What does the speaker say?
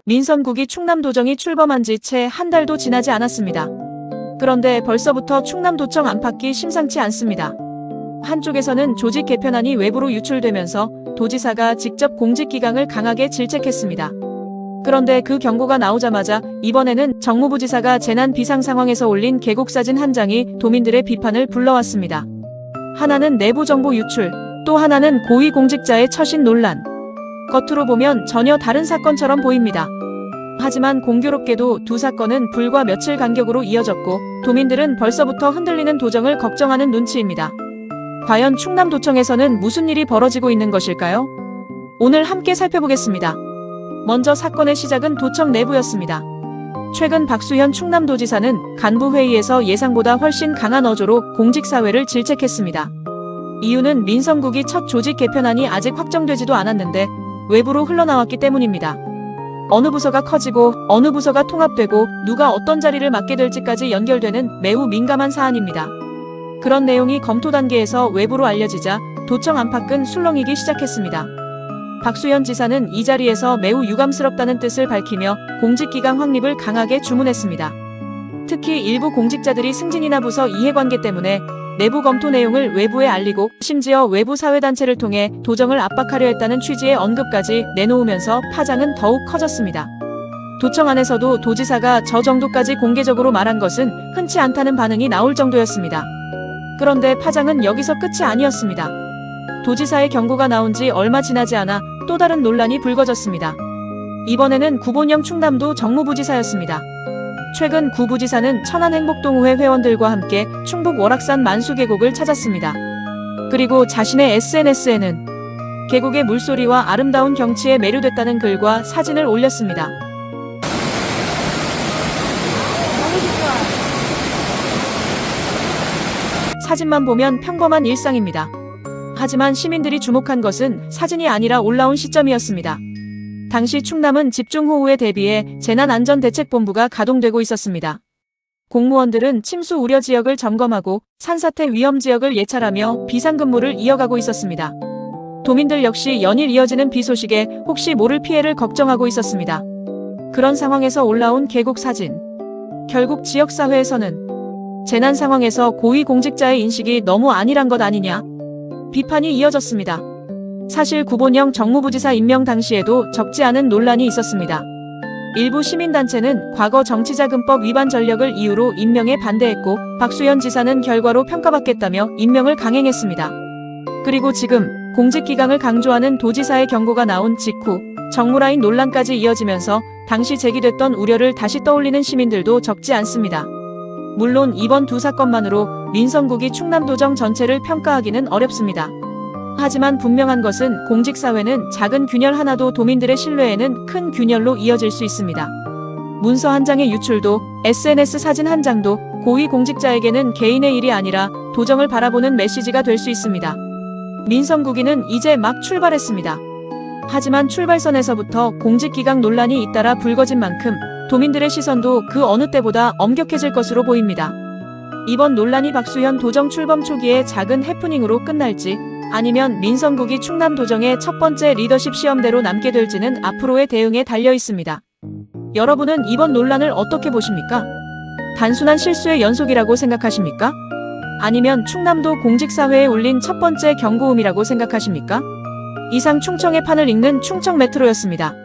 민선국이 충남도정이 출범한 지 채 한 달도 지나지 않았습니다. 그런데 벌써부터 충남도청 안팎이 심상치 않습니다. 한쪽에서는 조직 개편안이 외부로 유출되면서 도지사가 직접 공직기강을 강하게 질책했습니다. 그런데 그 경고가 나오자마자 이번에는 정무부지사가 재난 비상 상황에서 올린 계곡사진 한 장이 도민들의 비판을 불러왔습니다. 하나는 내부 정보 유출, 또 하나는 고위공직자의 처신 논란. 겉으로 보면 전혀 다른 사건처럼 보입니다. 하지만 공교롭게도 두 사건은 불과 며칠 간격으로 이어졌고 도민들은 벌써부터 흔들리는 도정을 걱정하는 눈치입니다. 과연 충남도청에서는 무슨 일이 벌어지고 있는 것일까요? 오늘 함께 살펴보겠습니다. 먼저 사건의 시작은 도청 내부였습니다. 최근 박수현 충남도지사는 간부회의에서 예상보다 훨씬 강한 어조로 공직사회를 질책했습니다. 이유는 민선국이 첫 조직 개편안이 아직 확정되지도 않았는데 외부로 흘러나왔기 때문입니다. 어느 부서가 커지고 어느 부서가 통합되고 누가 어떤 자리를 맡게 될지까지 연결되는 매우 민감한 사안입니다. 그런 내용이 검토 단계에서 외부로 알려지자 도청 안팎은 술렁이기 시작했습니다. 박수현 지사는 이 자리에서 매우 유감스럽다는 뜻을 밝히며 공직기강 확립을 강하게 주문했습니다. 특히 일부 공직자들이 승진이나 부서 이해관계 때문에 내부 검토 내용을 외부에 알리고 심지어 외부 사회단체를 통해 도정을 압박하려 했다는 취지의 언급까지 내놓으면서 파장은 더욱 커졌습니다. 도청 안에서도 도지사가 저 정도까지 공개적으로 말한 것은 흔치 않다는 반응이 나올 정도였습니다. 그런데 파장은 여기서 끝이 아니었습니다. 도지사의 경고가 나온 지 얼마 지나지 않아 또 다른 논란이 불거졌습니다. 이번에는 구본영 충남도 정무부지사였습니다. 최근 구 부지사는 천안행복동호회 회원들과 함께 충북 월악산 만수계곡을 찾았습니다. 그리고 자신의 SNS에는 계곡의 물소리와 아름다운 경치에 매료됐다는 글과 사진을 올렸습니다. 사진만 보면 평범한 일상입니다. 하지만 시민들이 주목한 것은 사진이 아니라 올라온 시점이었습니다. 당시 충남은 집중호우에 대비해 재난안전대책본부가 가동되고 있었습니다. 공무원들은 침수 우려 지역을 점검하고 산사태 위험 지역을 예찰하며 비상근무를 이어가고 있었습니다. 도민들 역시 연일 이어지는 비 소식에 혹시 모를 피해를 걱정하고 있었습니다. 그런 상황에서 올라온 계곡 사진. 결국 지역사회에서는 재난 상황에서 고위공직자의 인식이 너무 안일한 것 아니냐? 비판이 이어졌습니다. 사실 구본영 정무부지사 임명 당시에도 적지 않은 논란이 있었습니다. 일부 시민단체는 과거 정치자금법 위반 전력을 이유로 임명에 반대했고 박수현 지사는 결과로 평가받겠다며 임명을 강행했습니다. 그리고 지금 공직기강을 강조하는 도지사의 경고가 나온 직후 정무라인 논란까지 이어지면서 당시 제기됐던 우려를 다시 떠올리는 시민들도 적지 않습니다. 물론 이번 두 사건만으로 민선국이 충남도정 전체를 평가하기는 어렵습니다. 하지만 분명한 것은 공직사회는 작은 균열 하나도 도민들의 신뢰에는 큰 균열로 이어질 수 있습니다. 문서 한 장의 유출도 SNS 사진 한 장도 고위공직자에게는 개인의 일이 아니라 도정을 바라보는 메시지가 될 수 있습니다. 민선국이는 이제 막 출발했습니다. 하지만 출발선에서부터 공직기강 논란이 잇따라 불거진 만큼 도민들의 시선도 그 어느 때보다 엄격해질 것으로 보입니다. 이번 논란이 박수현 도정 출범 초기의 작은 해프닝으로 끝날지 아니면 민선국이 충남도정의 첫 번째 리더십 시험대로 남게 될지는 앞으로의 대응에 달려 있습니다. 여러분은 이번 논란을 어떻게 보십니까? 단순한 실수의 연속이라고 생각하십니까? 아니면 충남도 공직사회에 울린 첫 번째 경고음이라고 생각하십니까? 이상 충청의 판을 읽는 충청메트로였습니다.